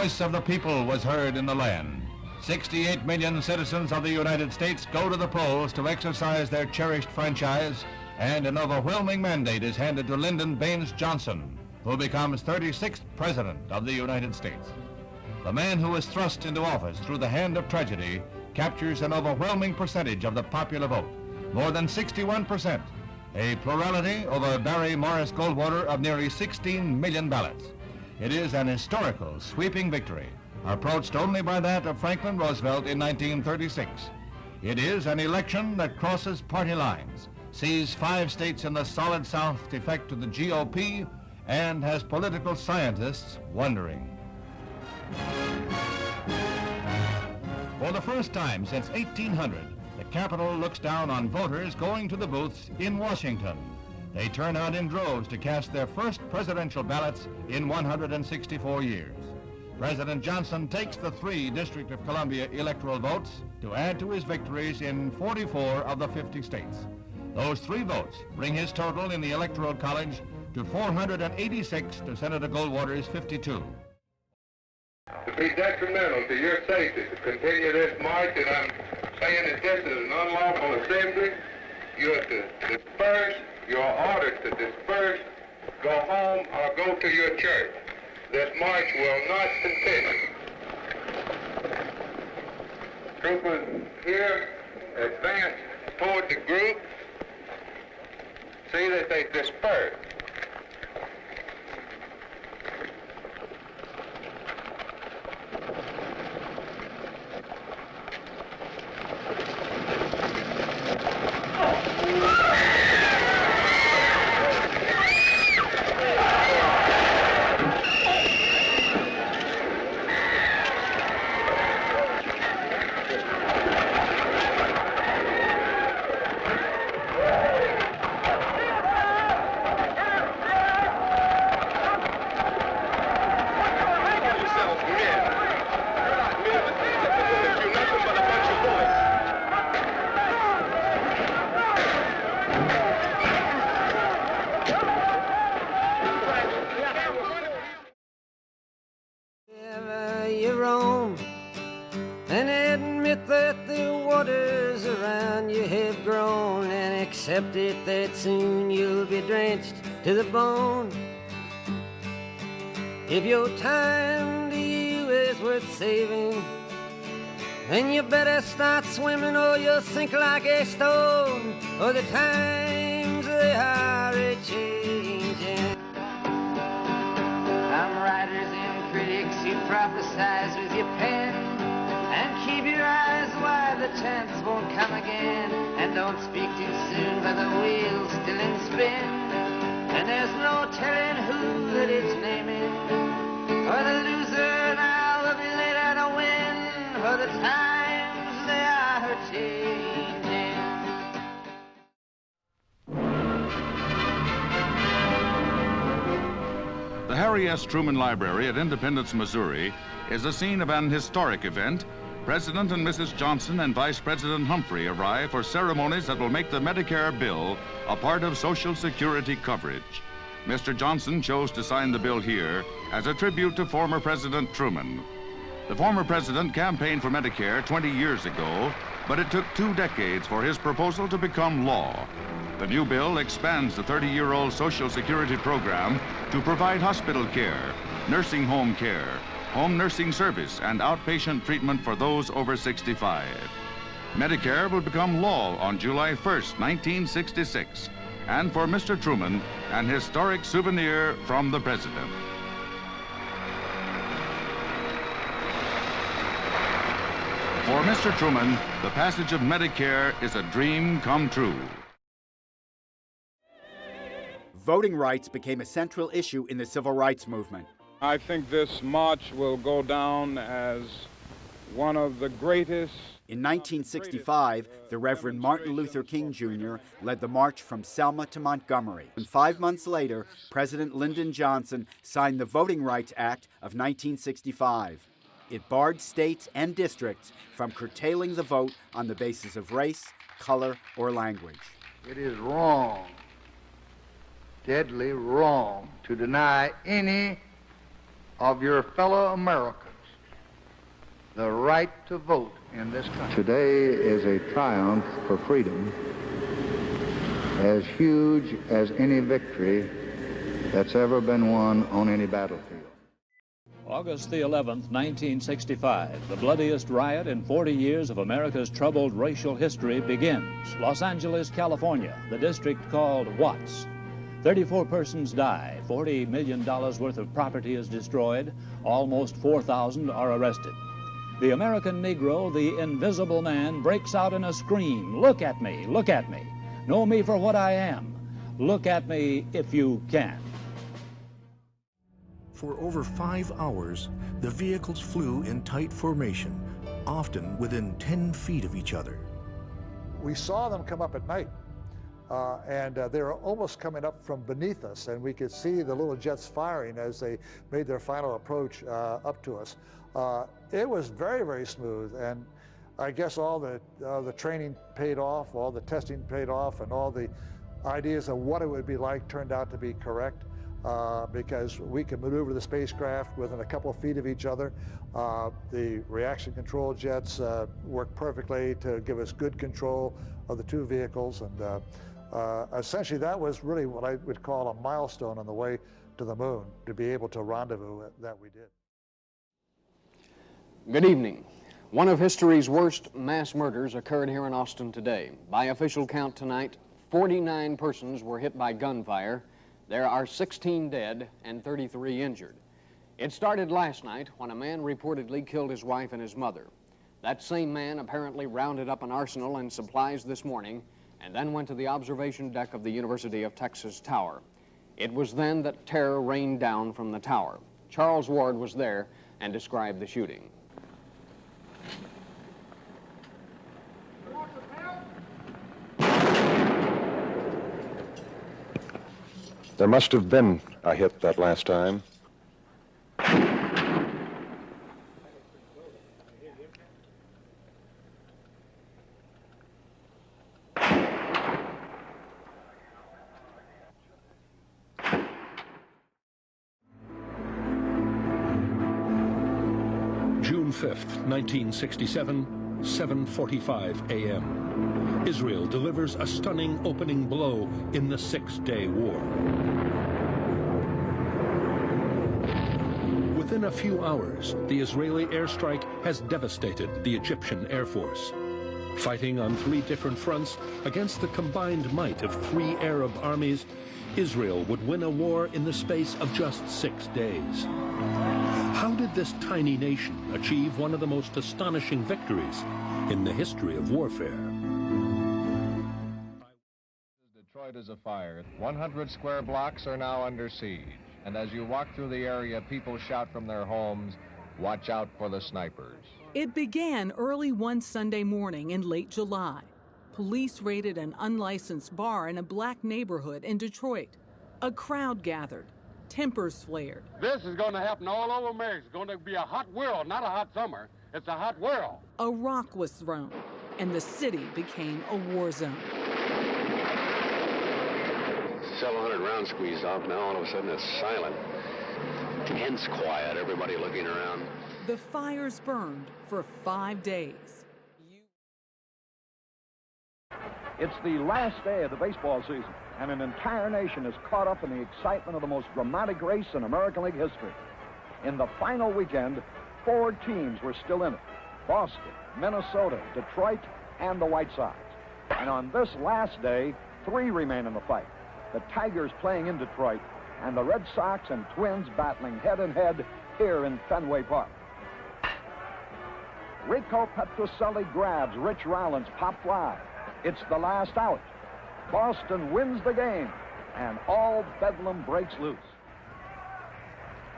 voice of the people was heard in the land. 68 million citizens of the United States go to the polls to exercise their cherished franchise, and an overwhelming mandate is handed to Lyndon Baines Johnson, who becomes 36th President of the United States. The man who was thrust into office through the hand of tragedy captures an overwhelming percentage of the popular vote, more than 61%, a plurality over Barry Morris Goldwater of nearly 16 million ballots. It is an historical, sweeping victory, approached only by that of Franklin Roosevelt in 1936. It is an election that crosses party lines, sees 5 states in the solid South defect to the GOP, and has political scientists wondering. For the first time since 1800, the Capitol looks down on voters going to the booths in Washington. They turn out in droves to cast their first presidential ballots in 164 years. President Johnson takes the 3 District of Columbia electoral votes to add to his victories in 44 of the 50 states. Those 3 votes bring his total in the Electoral College to 486 to Senator Goldwater's 52. To be detrimental to your safety to continue this march, and I'm saying that this is an unlawful assembly. You are to disperse. You are ordered to disperse, go home, or go to your church. This march will not continue. Troopers here, advance toward the group. See that they disperse. And admit that the waters around you have grown, and accept it that soon you'll be drenched to the bone. If your time to you is worth saving, then you better start swimming or you'll sink like a stone, or the times they are a-changing. Some writers and critics, you prophesize with your pen, and keep your eyes wide, the chance won't come again. And don't speak too soon, for the wheel's still in spin, and there's no telling who that it's naming. For the loser now will be later to win, for the times they are changing. The Harry S. Truman Library at Independence, Missouri is the scene of an historic event. President and Mrs. Johnson and Vice President Humphrey arrive for ceremonies that will make the Medicare bill a part of Social Security coverage. Mr. Johnson chose to sign the bill here as a tribute to former President Truman. The former president campaigned for Medicare 20 years ago, but it took 2 decades for his proposal to become law. The new bill expands the 30-year-old Social Security program to provide hospital care, nursing home care, home nursing service, and outpatient treatment for those over 65. Medicare will become law on July 1st, 1966. And for Mr. Truman, an historic souvenir from the president. For Mr. Truman, the passage of Medicare is a dream come true. Voting rights became a central issue in the civil rights movement. I think this march will go down as one of the greatest. In 1965, the Reverend Martin Luther King Jr. led the march from Selma to Montgomery. And 5 months later, President Lyndon Johnson signed the Voting Rights Act of 1965. It barred states and districts from curtailing the vote on the basis of race, color, or language. It is wrong, deadly wrong, to deny any of your fellow Americans the right to vote in this country. Today is a triumph for freedom as huge as any victory that's ever been won on any battlefield. August the 11th, 1965, the bloodiest riot in 40 years of America's troubled racial history begins. Los Angeles, California, the district called Watts. 34 persons die, $40 million worth of property is destroyed, almost 4,000 are arrested. The American Negro, the invisible man, breaks out in a scream, "Look at me, look at me. Know me for what I am. Look at me if you can." For over 5 hours, the vehicles flew in tight formation, often within 10 feet of each other. We saw them come up at night, and they were almost coming up from beneath us, and we could see the little jets firing as they made their final approach up to us. It was very, very smooth, and I guess all the training paid off, all the testing paid off, and all the ideas of what it would be like turned out to be correct. Because we could maneuver the spacecraft within a couple of feet of each other. The reaction control jets worked perfectly to give us good control of the two vehicles, and essentially that was really what I would call a milestone on the way to the moon, to be able to rendezvous that we did. Good evening. One of history's worst mass murders occurred here in Austin today. By official count tonight, 49 persons were hit by gunfire. There are 16 dead and 33 injured. It started last night when a man reportedly killed his wife and his mother. That same man apparently rounded up an arsenal and supplies this morning and then went to the observation deck of the University of Texas Tower. It was then that terror rained down from the tower. Charles Ward was there and described the shooting. There must have been a hit that last time. June 5th, 1967, 7:45 a.m. Israel delivers a stunning opening blow in the Six-Day War. Within a few hours, the Israeli airstrike has devastated the Egyptian Air Force. Fighting on 3 different fronts against the combined might of 3 Arab armies, Israel would win a war in the space of just 6 days. How did this tiny nation achieve one of the most astonishing victories in the history of warfare? Detroit is afire. 100 square blocks are now under siege. And as you walk through the area, people shout from their homes, "Watch out for the snipers." It began early one Sunday morning in late July. Police raided an unlicensed bar in a black neighborhood in Detroit. A crowd gathered. Tempers flared. This is going to happen all over America. It's going to be a hot world, not a hot summer. It's a hot world. A rock was thrown, and the city became a war zone. Several hundred rounds squeezed off. Now all of a sudden it's silent. Tense quiet, everybody looking around. The fires burned for 5 days. It's the last day of the baseball season, and an entire nation is caught up in the excitement of the most dramatic race in American League history. In the final weekend, 4 teams were still in it: Boston, Minnesota, Detroit, and the White Sox. And on this last day, 3 remain in the fight: the Tigers playing in Detroit, and the Red Sox and Twins battling head-to-head here in Fenway Park. Rico Petrocelli grabs Rich Rowland's pop fly. It's the last out. Boston wins the game, and all bedlam breaks loose.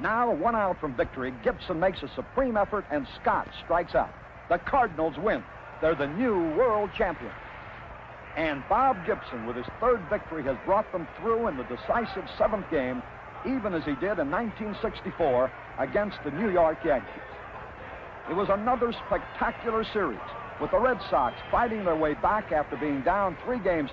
Now, 1 out from victory, Gibson makes a supreme effort, and Scott strikes out. The Cardinals win. They're the new world champions. And Bob Gibson, with his 3rd victory, has brought them through in the decisive 7th game, even as he did in 1964 against the New York Yankees. It was another spectacular series, with the Red Sox fighting their way back after being down 3 games.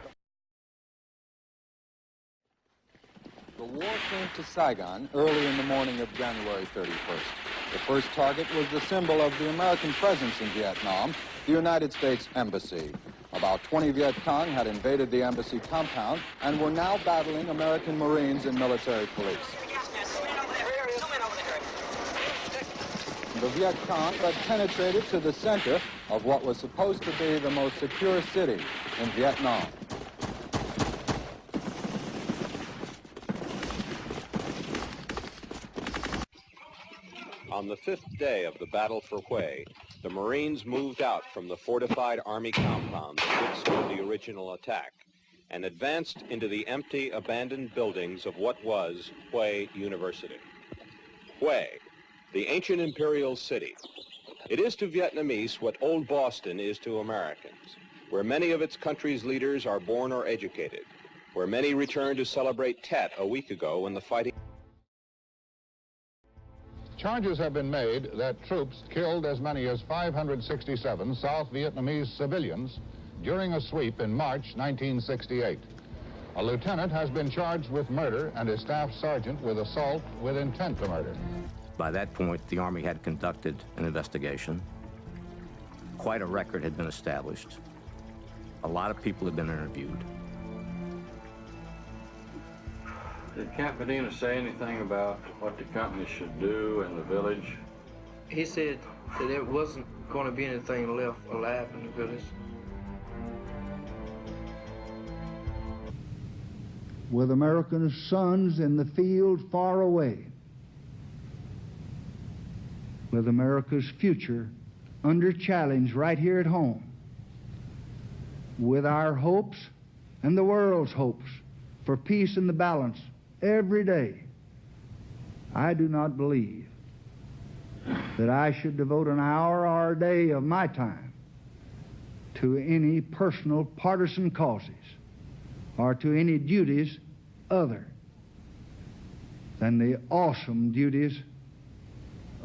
The war came to Saigon early in the morning of January 31st. The first target was the symbol of the American presence in Vietnam, the United States Embassy. About 20 Viet Cong had invaded the embassy compound and were now battling American Marines and military police. The Viet Cong had penetrated to the center of what was supposed to be the most secure city in Vietnam. On the fifth day of the battle for Hue, the Marines moved out from the fortified Army compound that withstood the original attack and advanced into the empty, abandoned buildings of what was Hue University. Hue, the ancient imperial city. It is to Vietnamese what Old Boston is to Americans, where many of its country's leaders are born or educated, where many returned to celebrate Tet a week ago when the fighting... Charges have been made that troops killed as many as 567 South Vietnamese civilians during a sweep in March 1968. A lieutenant has been charged with murder and a staff sergeant with assault with intent to murder. By that point, the Army had conducted an investigation. Quite a record had been established. A lot of people had been interviewed. Did Camp Medina say anything about what the company should do in the village? He said that there wasn't going to be anything left alive in the village. With American sons in the field far away, with America's future under challenge right here at home, with our hopes and the world's hopes for peace and the balance every day, I do not believe that I should devote an hour or a day of my time to any personal partisan causes or to any duties other than the awesome duties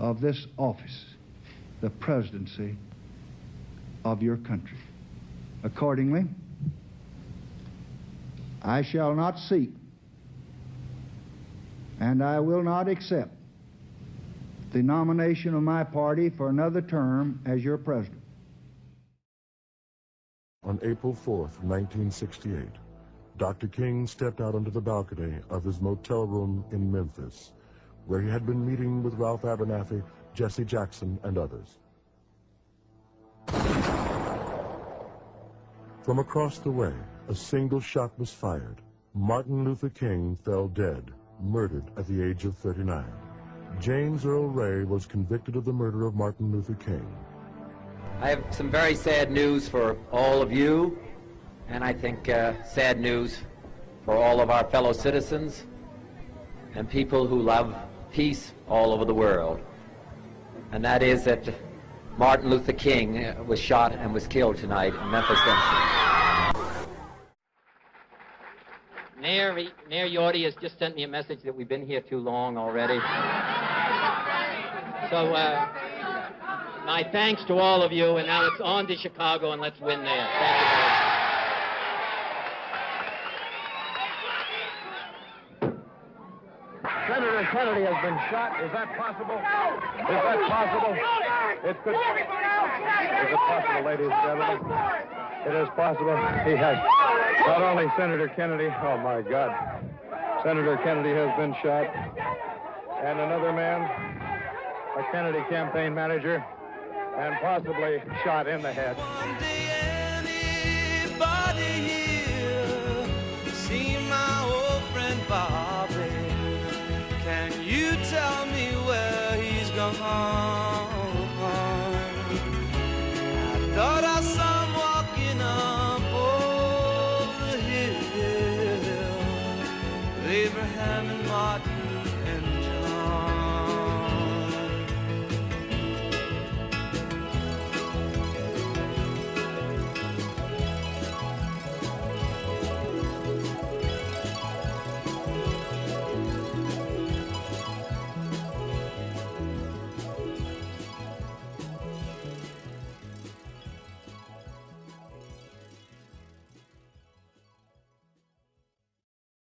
of this office, the presidency of your country. Accordingly, I shall not seek and I will not accept the nomination of my party for another term as your president. On April 4th, 1968, Dr. King stepped out onto the balcony of his motel room in Memphis, where he had been meeting with Ralph Abernathy, Jesse Jackson, and others. From across the way, a single shot was fired. Martin Luther King fell dead, murdered at the age of 39. James Earl Ray was convicted of the murder of Martin Luther King. I have some very sad news for all of you, and I think sad news for all of our fellow citizens and people who love peace all over the world. And that is that Martin Luther King was shot and was killed tonight in Memphis, Tennessee. Mayor Yorty has just sent me a message that we've been here too long already. So my thanks to all of you, and now it's on to Chicago and let's win there. Thank you very much. Senator Kennedy has been shot. Is that possible? Is that possible? It could. Is it possible, ladies and gentlemen? It is possible. He has. Not only Senator Kennedy, oh my God. Senator Kennedy has been shot. And another man, a Kennedy campaign manager, and possibly shot in the head. Anybody here see my old friend Bobby? Can you tell me where he's gone? I thought I saw him walking up over the hill with Abraham and Martin